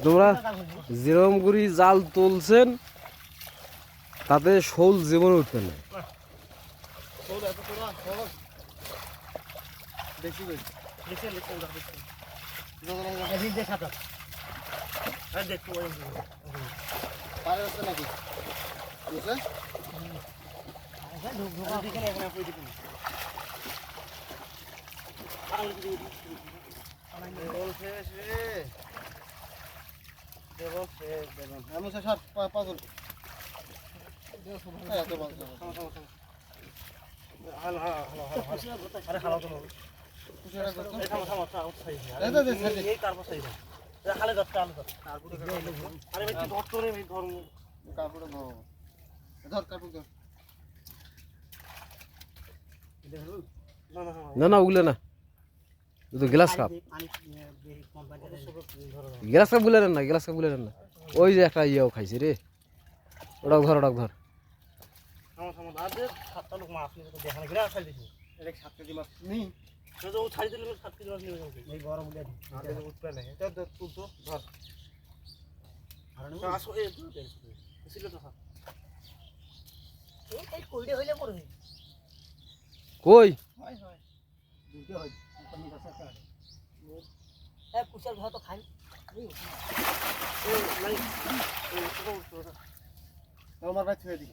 তোমরা যেরকম করে জাল তুলছেন তাতে শোল জীবনে উঠবে না। না না ওগুলো না, গ্লাস কাপ, গ্লাস কাপ বলে না, গ্লাস কাপ বলে না। ওই যে একটা ইয়েও খাইছে রে, ওটাও ধর, ওটাও ধর। কই কুশাল ঘর তো খাই আমার ভাই ছেড়ে দিই।